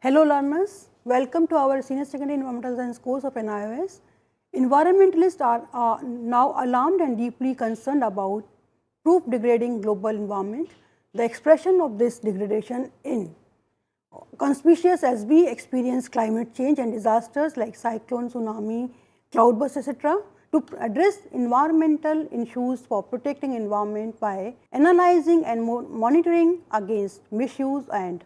Hello learners, welcome to our Senior Secondary Environmental Science course of NIOS. Environmentalists are now alarmed and deeply concerned about proof degrading global environment, the expression of this degradation in conspicuous as we experience climate change and disasters like cyclone, tsunami, cloudburst, etc. To address environmental issues for protecting environment by analyzing and monitoring against misuse and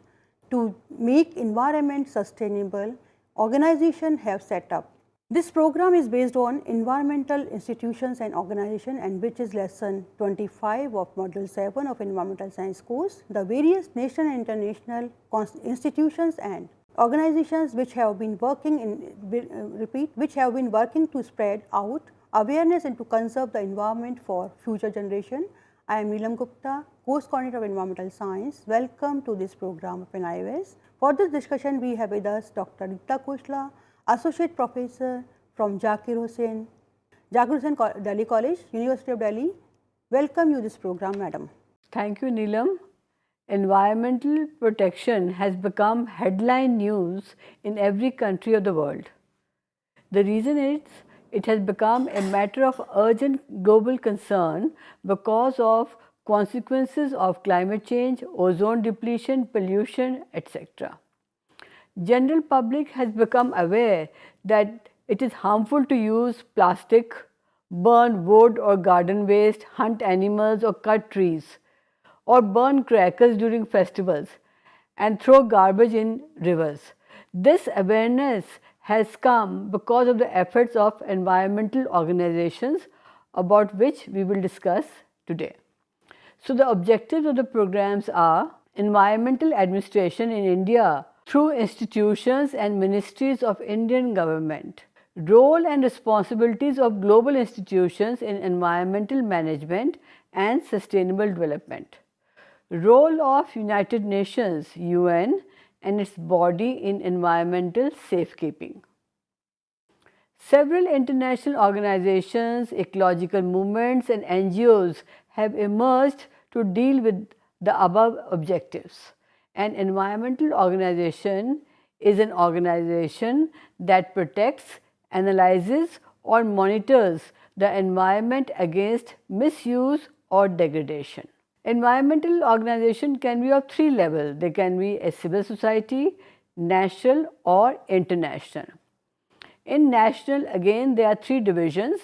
to make environment sustainable, organizations have set up. This program is based on environmental institutions and organization and which is lesson 25 of module 7 of environmental science course. The various national and international institutions and organizations which have been working to spread out awareness and to conserve the environment for future generation. I am Neelam Gupta, course coordinator of environmental science. Welcome to this program of NIOS. For this discussion, we have with us Dr. Deepta Khosla, associate professor from Zakir Hussain Delhi College, University of Delhi. Welcome you this program, madam. Thank you, Neelam. Environmental protection has become headline news in every country of the world. The reason is it has become a matter of urgent global concern because of consequences of climate change, ozone depletion, pollution, etc. General public has become aware that it is harmful to use plastic, burn wood or garden waste, hunt animals or cut trees, or burn crackers during festivals and throw garbage in rivers. This awareness has come because of the efforts of environmental organizations about which we will discuss today. So, the objectives of the programs are environmental administration in India through institutions and ministries of Indian government, role and responsibilities of global institutions in environmental management and sustainable development, role of United Nations UN and its body in environmental safekeeping. Several international organizations, ecological movements and NGOs have emerged to deal with the above objectives. An environmental organization is an organization that protects, analyzes or monitors the environment against misuse or degradation. Environmental organization can be of three levels. They can be a civil society, national or international. In national, again there are three divisions: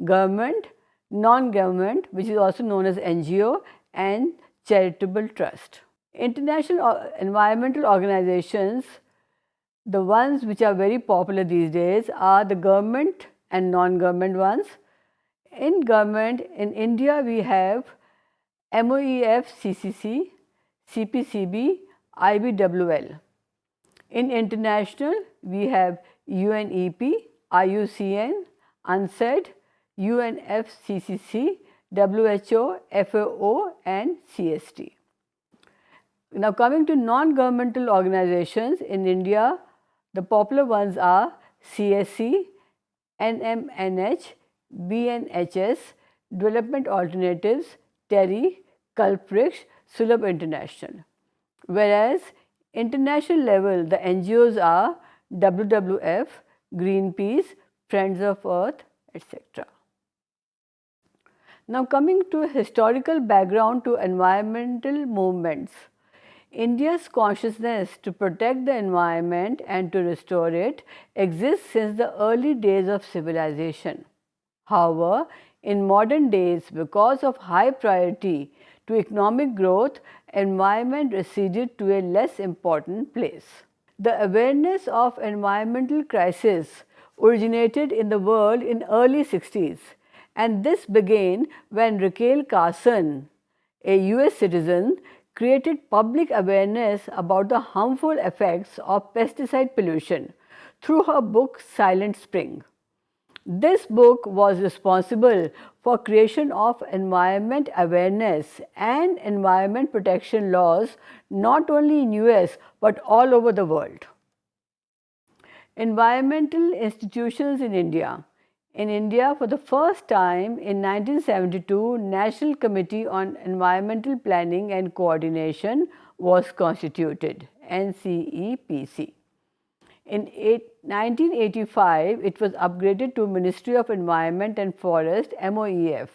government, non-government, which is also known as NGO, and charitable trust. International environmental organizations, the ones which are very popular these days are the government and non-government ones. In government, in India we have MOEF CCC, CPCB, IBWL. In international, we have UNEP, IUCN, UNCED, UNFCCC, WHO, FAO and CST. Now coming to non-governmental organizations in India, the popular ones are CSC, NMNH, BNHS, Development Alternatives, TERI, Kalpvriksh, Sulabh International. Whereas international level, the NGOs are WWF, Greenpeace, Friends of Earth, etc. Now coming to a historical background to environmental movements. India's consciousness to protect the environment and to restore it exists since the early days of civilization. However, in modern days, because of high priority to economic growth, environment receded to a less important place. The awareness of environmental crisis originated in the world in early 60s, and this began when Rachel Carson, a US citizen, created public awareness about the harmful effects of pesticide pollution through her book Silent Spring. This book was responsible for creation of environment awareness and environment protection laws not only in US but all over the world. Environmental institutions in India. In India, for the first time in 1972, National Committee on Environmental Planning and Coordination was constituted, NCEPC. 1985, it was upgraded to Ministry of Environment and Forest (MOEF).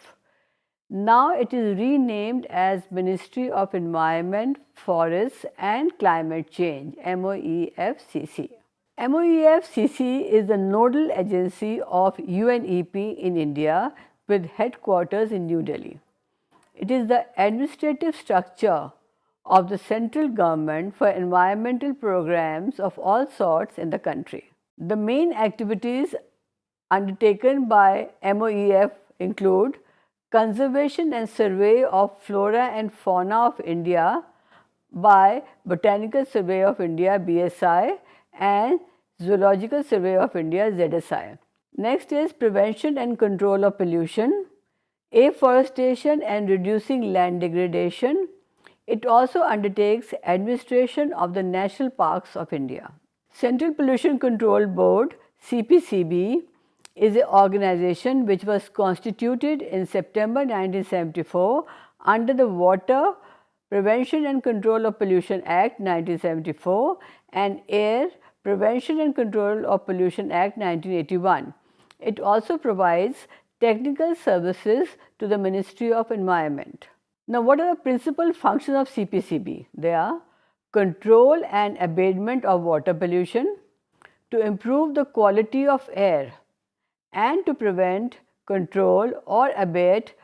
Now it is renamed as Ministry of Environment, Forests and Climate Change (MOEFCC). MOEFCC is the nodal agency of UNEP in India with headquarters in New Delhi. It is the administrative structure of the central government for environmental programs of all sorts in the country. The main activities undertaken by MOEF include conservation and survey of flora and fauna of India by Botanical Survey of India BSI and Zoological Survey of India ZSI. Next is prevention and control of pollution, afforestation and reducing land degradation. It also undertakes administration of the national parks of India. Central Pollution Control Board CPCB is an organization which was constituted in September 1974 under the Water Prevention and Control of Pollution Act 1974 and Air Prevention and Control of Pollution Act 1981. It also provides technical services to the Ministry of Environment. Now, what are the principal functions of CPCB? They are control and abatement of water pollution, to improve the quality of air, and to prevent, control or abate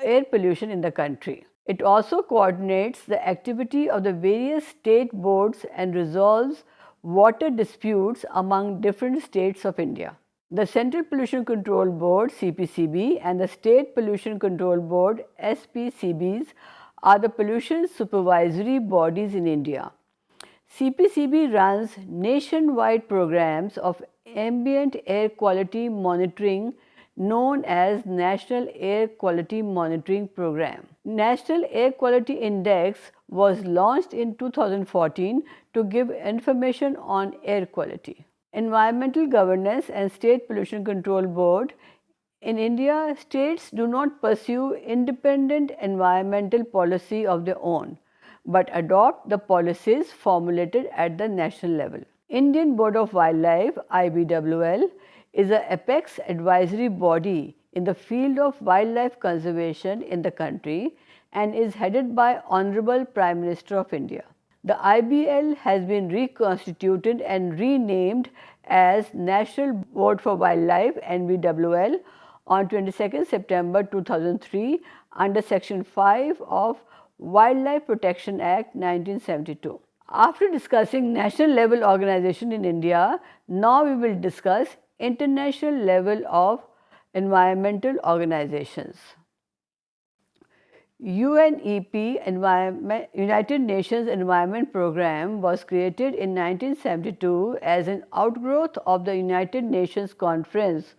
air pollution in the country. It also coordinates the activity of the various state boards and resolves water disputes among different states of India. The Central Pollution Control Board CPCB and the State Pollution Control Board SPCBs are the pollution supervisory bodies in India. CPCB runs nationwide programs of ambient air quality monitoring known as National Air Quality Monitoring Program. National Air Quality Index was launched in 2014 to give information on air quality. Environmental Governance and State Pollution Control Board. In India, states do not pursue independent environmental policy of their own, but adopt the policies formulated at the national level. Indian Board of Wildlife (IBWL) is an apex advisory body in the field of wildlife conservation in the country and is headed by Honorable Prime Minister of India. The IBL has been reconstituted and renamed as National Board for Wildlife (NBWL) on 22nd September 2003 under Section 5 of Wildlife Protection Act 1972. After discussing national level organization in India, now we will discuss international level of environmental organizations. UNEP United Nations Environment Programme was created in 1972 as an outgrowth of the United Nations Conference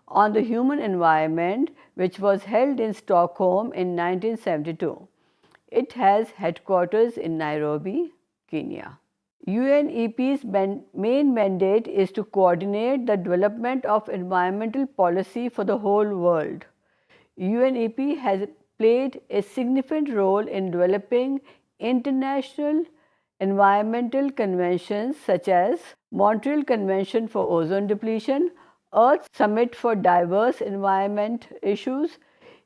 on the Human Environment, which was held in Stockholm in 1972. It has headquarters in Nairobi, Kenya. UNEP's main mandate is to coordinate the development of environmental policy for the whole world. UNEP has played a significant role in developing international environmental conventions such as Montreal Convention for Ozone Depletion, Earth Summit for Diverse Environment Issues,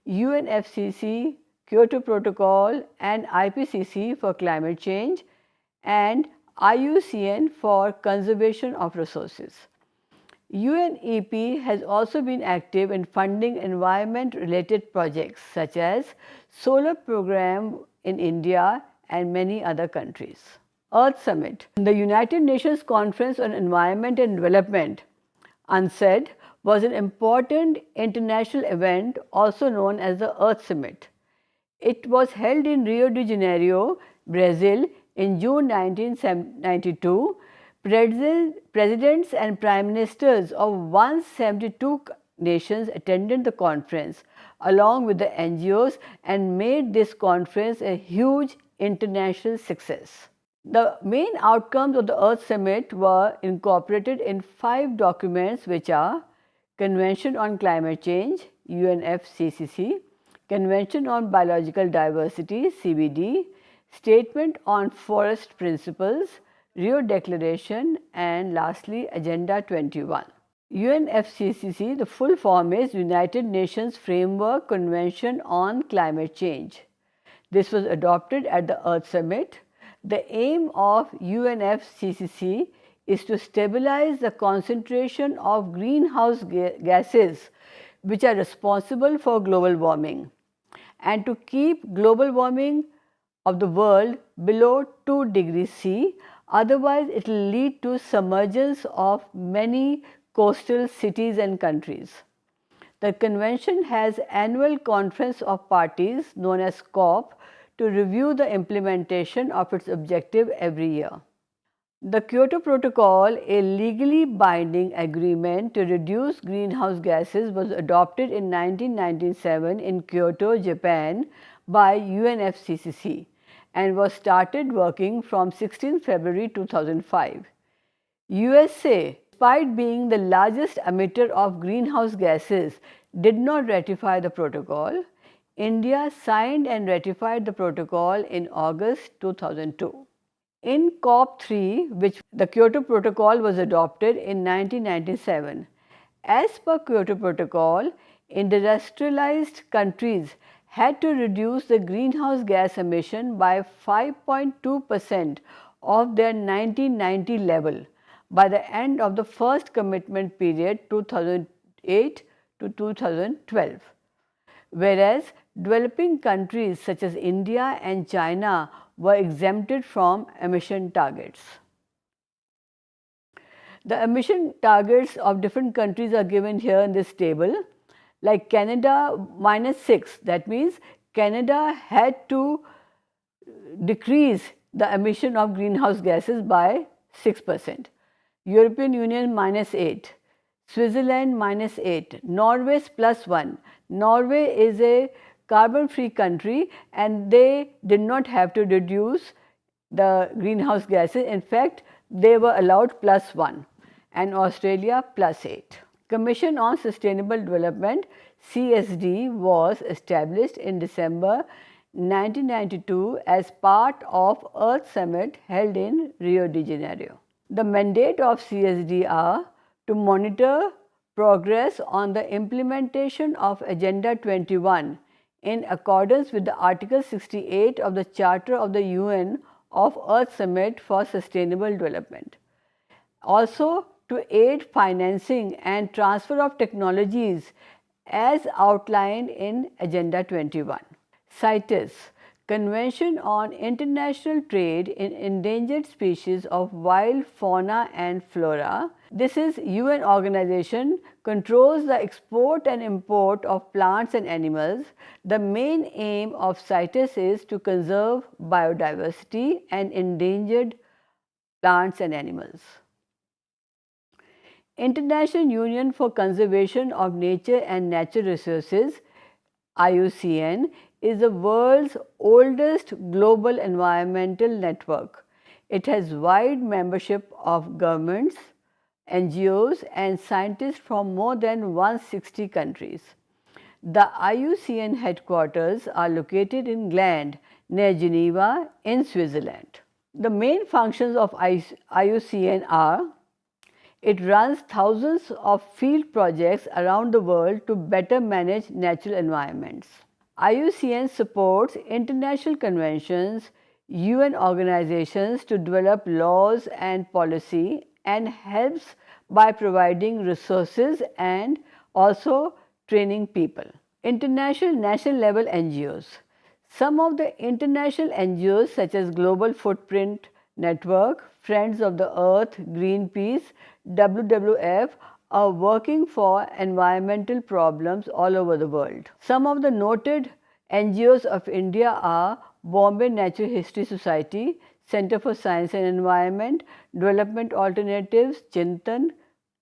UNFCCC, Kyoto Protocol and IPCC for Climate Change, and IUCN for Conservation of Resources. UNEP has also been active in funding environment-related projects such as Solar Program in India and many other countries. Earth Summit. The United Nations Conference on Environment and Development, UNCED, was an important international event also known as the Earth Summit. It was held in Rio de Janeiro, Brazil in June 1992. Presidents and Prime Ministers of 172 nations attended the conference along with the NGOs and made this conference a huge international success. The main outcomes of the Earth Summit were incorporated in 5 documents which are Convention on Climate Change UNFCCC, Convention on Biological Diversity CBD, Statement on Forest Principles, Rio Declaration, and lastly Agenda 21. UNFCCC, the full form is United Nations Framework Convention on Climate Change. This was adopted at the Earth Summit. The aim of UNFCCC is to stabilize the concentration of greenhouse gases which are responsible for global warming and to keep global warming of the world below 2 degrees C, otherwise it will lead to submergence of many coastal cities and countries. The convention has annual conference of parties known as COP to review the implementation of its objective every year. The Kyoto Protocol, a legally binding agreement to reduce greenhouse gases, was adopted in 1997 in Kyoto, Japan by UNFCCC and was started working from 16 February 2005. USA, despite being the largest emitter of greenhouse gases, did not ratify the protocol. India signed and ratified the protocol in August 2002. In COP3, which the Kyoto Protocol was adopted in 1997. As per Kyoto Protocol, industrialized countries had to reduce the greenhouse gas emission by 5.2% of their 1990 level by the end of the first commitment period 2008 to 2012, whereas developing countries such as India and China were exempted from emission targets. The emission targets of different countries are given here in this table. Like Canada, -6, that means Canada had to decrease the emission of greenhouse gases by 6%. European Union -8, Switzerland -8, Norway +1. Norway is a carbon-free country and they did not have to reduce the greenhouse gases. In fact, they were allowed +1, and Australia +8. Commission on Sustainable Development CSD was established in December 1992 as part of Earth Summit held in Rio de Janeiro. The mandate of CSD are to monitor progress on the implementation of Agenda 21 in accordance with the Article 68 of the Charter of the UN of Earth Summit for Sustainable Development. Also, to aid financing and transfer of technologies as outlined in Agenda 21. CITES, Convention on International Trade in Endangered Species of Wild Fauna and Flora. This is UN organization, controls the export and import of plants and animals. The main aim of CITES is to conserve biodiversity and endangered plants and animals. International Union for Conservation of Nature and Natural Resources, IUCN, is the world's oldest global environmental network. It has wide membership of governments, NGOs and scientists from more than 160 countries. The IUCN headquarters are located in Gland, near Geneva in Switzerland. The main functions of IUCN are: it runs thousands of field projects around the world to better manage natural environments. IUCN supports international conventions, UN organizations to develop laws and policy, and helps by providing resources and also training people. International national level NGOs. Some of the international NGOs such as Global Footprint Network, Friends of the Earth, Greenpeace, WWF are working for environmental problems all over the world. Some of the noted NGOs of India are Bombay Natural History Society, Center for Science and Environment, Development Alternatives, Chintan,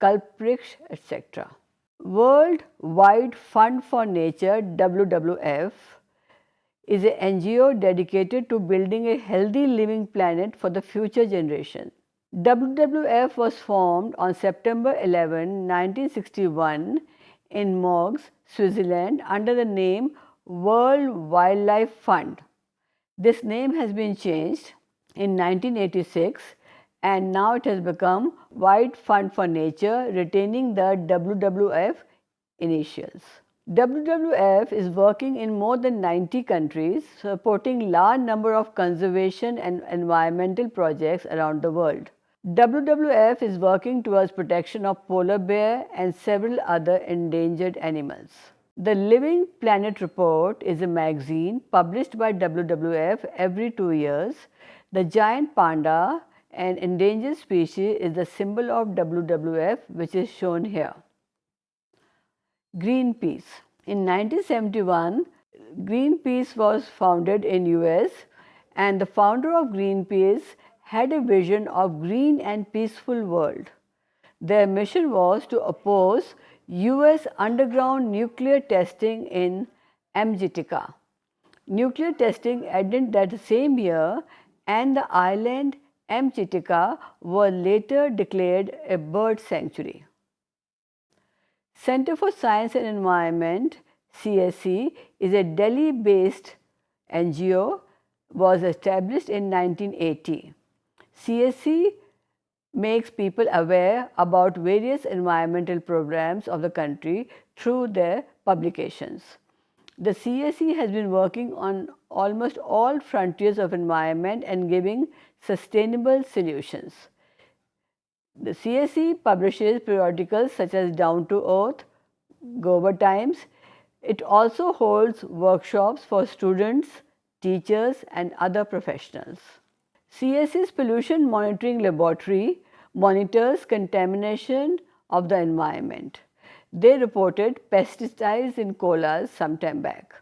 Kalpvriksh, etc. World Wide Fund for Nature, WWF, is an NGO dedicated to building a healthy living planet for the future generation. WWF was formed on September 11, 1961 in Morges, Switzerland under the name World Wildlife Fund. This name has been changed in 1986 and now it has become White Fund for Nature, retaining the WWF initials. WWF is working in more than 90 countries, supporting large number of conservation and environmental projects around the world. WWF is working towards protection of polar bear and several other endangered animals. The Living Planet Report is a magazine published by WWF every 2 years. The giant panda, an endangered species, is the symbol of WWF, which is shown here. Greenpeace. In 1971, Greenpeace was founded in US, and the founder of Greenpeace had a vision of green and peaceful world. Their mission was to oppose US underground nuclear testing in Amjitika. Nuclear testing ended that same year, and the island Amjitika was later declared a bird sanctuary. Center for Science and Environment, CSE, is a Delhi-based NGO, was established in 1980. CSE makes people aware about various environmental programs of the country through their publications. The CSE has been working on almost all frontiers of environment and giving sustainable solutions. The CSE publishes periodicals such as Down to Earth, Gobar Times. It also holds workshops for students, teachers, and other professionals. CSE's Pollution Monitoring Laboratory monitors contamination of the environment. They reported pesticides in colas some time back.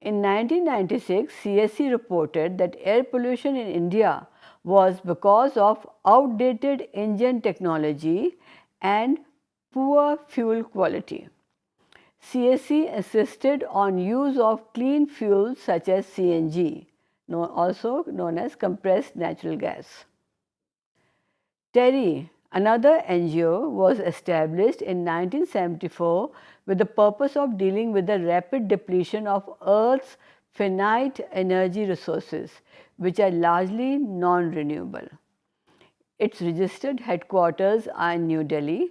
In 1996, CSE reported that air pollution in India was because of outdated engine technology and poor fuel quality. CSE insisted on use of clean fuels such as CNG, also known as compressed natural gas. TERI, another NGO, was established in 1974 with the purpose of dealing with the rapid depletion of Earth's finite energy resources, which are largely non-renewable. Its registered headquarters are in New Delhi.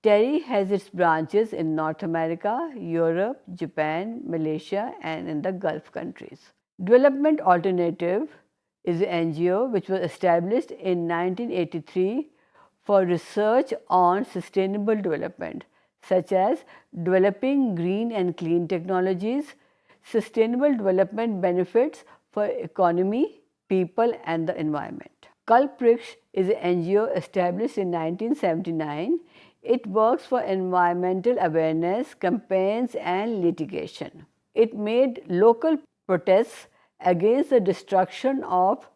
TERI has its branches in North America, Europe, Japan, Malaysia, and in the Gulf countries. Development Alternative is an NGO which was established in 1983 for research on sustainable development, such as developing green and clean technologies, sustainable development benefits for economy, people, and the environment. Kalpvriksh is an NGO established in 1979. It works for environmental awareness, campaigns, and litigation. It made local protests against the destruction of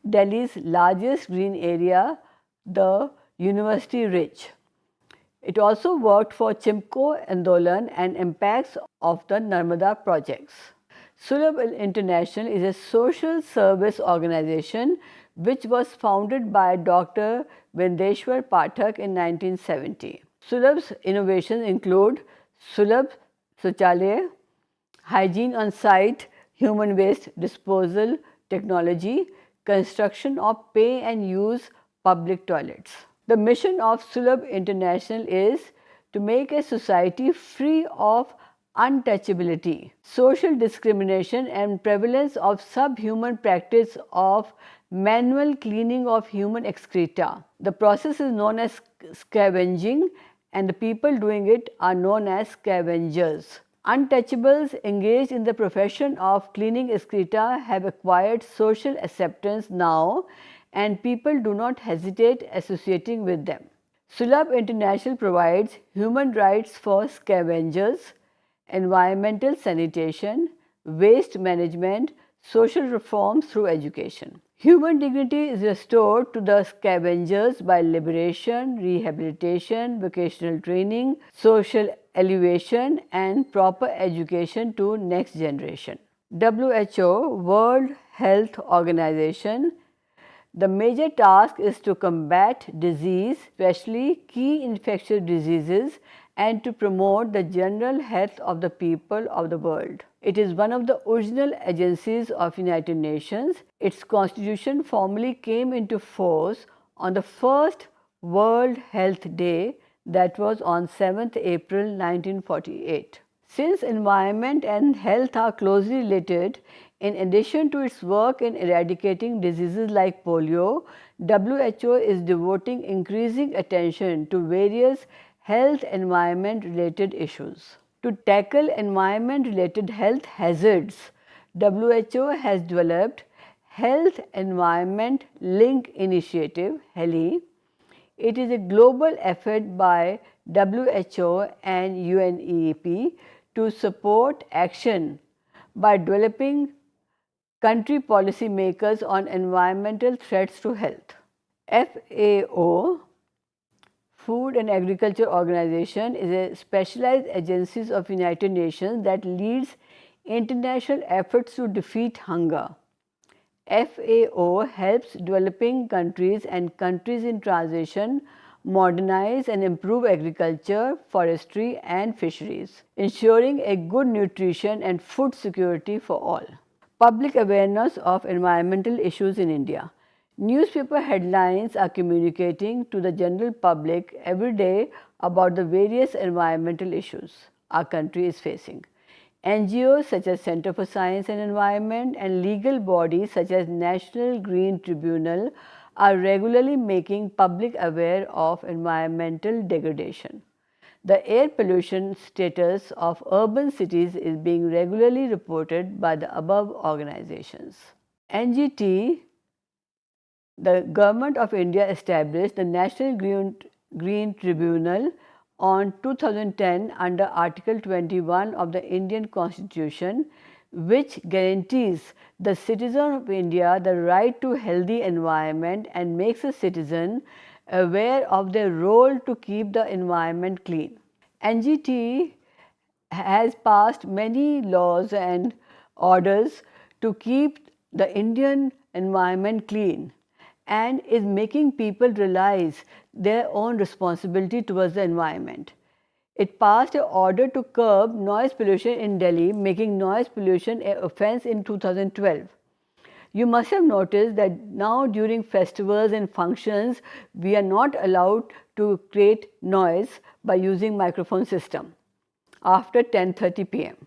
Delhi's largest green area, the University Ridge. It also worked for Chimko Andolan and impacts of the Narmada projects. Sulabh International is a social service organization which was founded by Dr. Vindeshwar Pathak in 1970. Sulabh's innovations include Sulabh Shauchalaya, hygiene on site, human waste disposal technology, construction of pay and use public toilets. The mission of Sulabh International is to make a society free of untouchability, social discrimination, and prevalence of subhuman practice of manual cleaning of human excreta. The process is known as scavenging, and the people doing it are known as scavengers. Untouchables engaged in the profession of cleaning excreta have acquired social acceptance now, and people do not hesitate associating with them. Sulabh International provides human rights for scavengers, environmental sanitation, waste management, social reforms through education. Human dignity is restored to the scavengers by liberation, rehabilitation, vocational training, social elevation, and proper education to next generation. WHO, World Health Organization. The major task is to combat disease, especially key infectious diseases, and to promote the general health of the people of the world. It is one of the original agencies of United Nations. Its constitution formally came into force on the first World Health Day, that was on 7th April 1948. Since environment and health are closely related, in addition to its work in eradicating diseases like polio, WHO is devoting increasing attention to various health environment related issues. To tackle environment related health hazards, WHO has developed Health Environment Link Initiative (HELI). It is a global effort by WHO and UNEP to support action by developing country policy makers on environmental threats to health. FAO, Food and Agriculture Organization, is a specialized agency of United Nations that leads international efforts to defeat hunger. FAO helps developing countries and countries in transition modernize and improve agriculture, forestry and fisheries, ensuring a good nutrition and food security for all. Public awareness of environmental issues in India. Newspaper headlines are communicating to the general public every day about the various environmental issues our country is facing. NGOs such as Center for Science and Environment and legal bodies such as National Green Tribunal are regularly making public aware of environmental degradation. The air pollution status of urban cities is being regularly reported by the above organizations. NGT, the Government of India established the National Green Tribunal on 2010 under Article 21 of the Indian Constitution, which guarantees the citizen of India the right to healthy environment and makes a citizen aware of their role to keep the environment clean. NGT has passed many laws and orders to keep the Indian environment clean and is making people realize their own responsibility towards the environment. It passed an order to curb noise pollution in Delhi, making noise pollution an offence in 2012. You must have noticed that now during festivals and functions, we are not allowed to create noise by using microphone system after 10:30 p.m.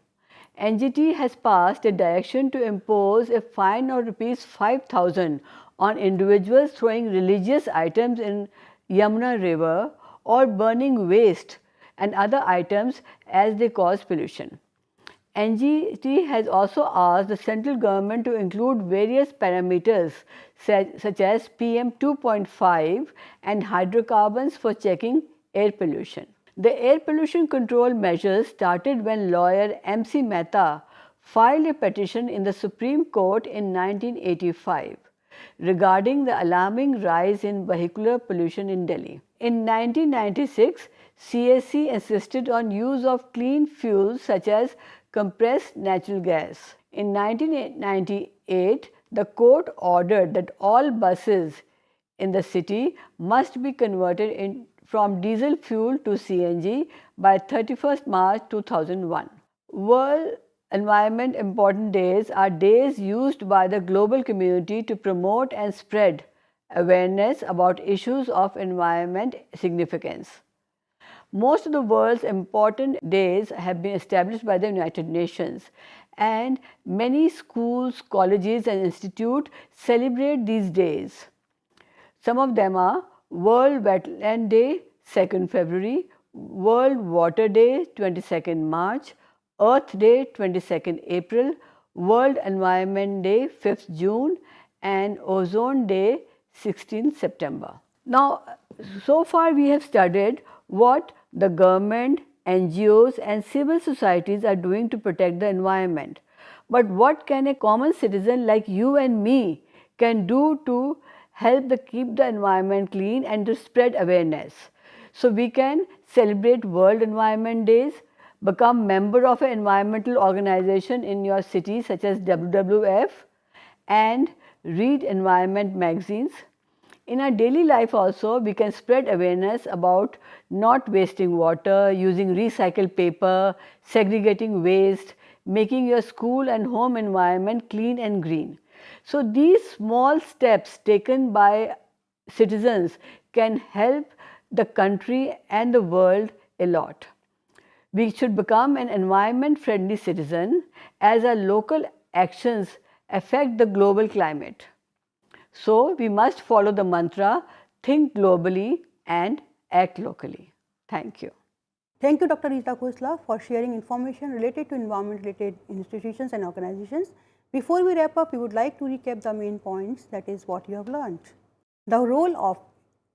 NGT has passed a direction to impose a fine of Rs 5,000 on individuals throwing religious items in Yamuna river or burning waste and other items as they cause pollution. NGT has also asked the central government to include various parameters such as PM 2.5 and hydrocarbons for checking air pollution. The air pollution control measures started when lawyer MC Mehta filed a petition in the Supreme Court in 1985 regarding the alarming rise in vehicular pollution in Delhi. In 1996, CSC insisted on use of clean fuels such as compressed natural gas. In 1998, the court ordered that all buses in the city must be converted from diesel fuel to CNG by 31st March 2001. World Environment Important Days are days used by the global community to promote and spread awareness about issues of environment significance. Most of the world's important days have been established by the United Nations, and many schools, colleges and institutes celebrate these days. Some of them are World Wetland Day, 2nd February, World Water Day, 22nd March, Earth Day, 22nd April, World Environment Day, 5th June, and Ozone Day, 16th September. Now, so far we have studied what the government, NGOs and civil societies are doing to protect the environment. But what can a common citizen like you and me can do to help keep the environment clean and to spread awareness? So we can celebrate World Environment Days, become member of an environmental organization in your city such as WWF, and read environment magazines. In our daily life also, we can spread awareness about not wasting water, using recycled paper, segregating waste, making your school and home environment clean and green. So these small steps taken by citizens can help the country and the world a lot. We should become an environment friendly citizen as our local actions affect the global climate. So, we must follow the mantra think globally and act locally. Thank you. Thank you, Dr. Rita Khosla, for sharing information related to environment-related institutions and organizations. Before we wrap up, we would like to recap the main points, that is what you have learned. The role of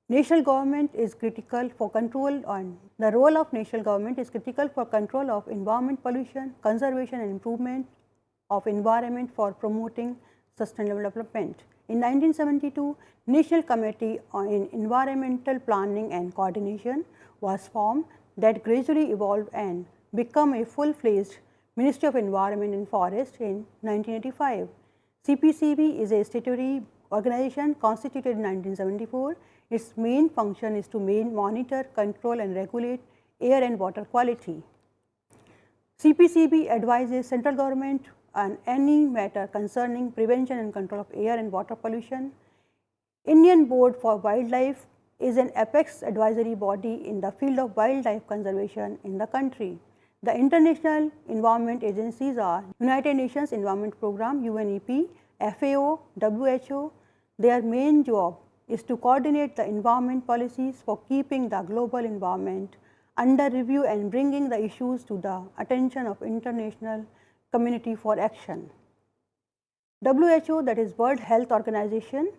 national government is critical for control on the role of national government is critical for control of environment pollution, conservation and improvement of environment for promoting sustainable development. In 1972, National Committee on Environmental Planning and Coordination was formed that gradually evolved and became a full-fledged Ministry of Environment and Forest in 1985. CPCB is a statutory organization constituted in 1974. Its main function is to monitor, control and regulate air and water quality. CPCB advises central government on any matter concerning prevention and control of air and water pollution. Indian Board for Wildlife is an apex advisory body in the field of wildlife conservation in the country. The international environment agencies are United Nations Environment Programme UNEP, FAO, WHO. Their main job is to coordinate the environment policies for keeping the global environment under review and bringing the issues to the attention of international community for action. WHO, that is World Health Organization,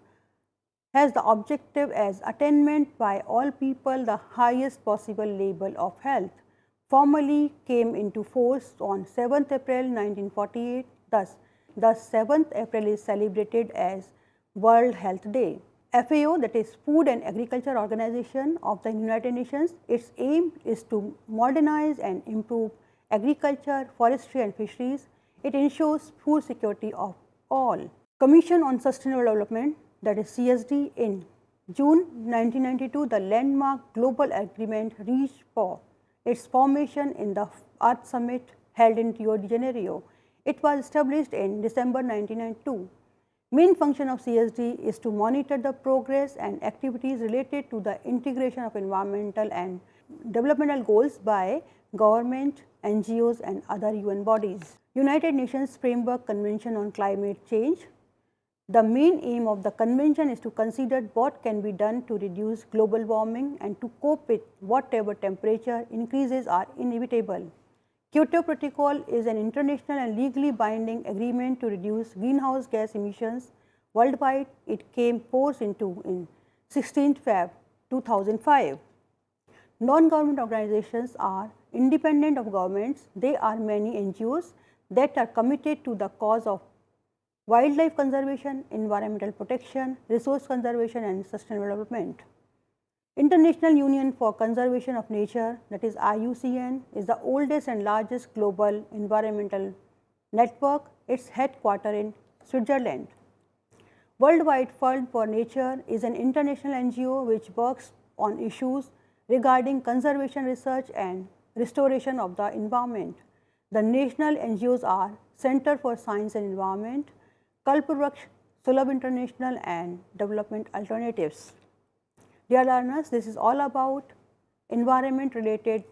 has the objective as attainment by all people the highest possible level of health. Formally came into force on 7th April 1948. Thus 7th April is celebrated as World Health Day. FAO, that is Food and Agriculture Organization of the United Nations, its aim is to modernize and improve agriculture, forestry and fisheries. It ensures food security of all. Commission on Sustainable Development, that is CSD, in June 1992, the landmark global agreement reached for its formation in the Earth Summit held in Rio de Janeiro. It was established in December 1992. Main function of CSD is to monitor the progress and activities related to the integration of environmental and developmental goals by government, NGOs and other UN bodies. United Nations Framework Convention on Climate Change. The main aim of the convention is to consider what can be done to reduce global warming and to cope with whatever temperature increases are inevitable. Kyoto Protocol is an international and legally binding agreement to reduce greenhouse gas emissions worldwide. It came force into in 16th Feb 2005. Non-government organizations are independent of governments. They are many NGOs that are committed to the cause of wildlife conservation, environmental protection, resource conservation and sustainable development. International Union for Conservation of Nature, that is IUCN, is the oldest and largest global environmental network. Its headquarters in Switzerland. Worldwide Fund for Nature is an international NGO which works on issues regarding conservation research and restoration of the environment. The national NGOs are Center for Science and Environment, Kalpavruksha, Sulabh International and Development Alternatives. Dear learners, this is all about environment related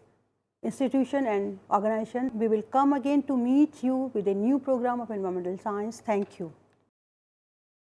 institution and organization. We will come again to meet you with a new program of environmental science. Thank you.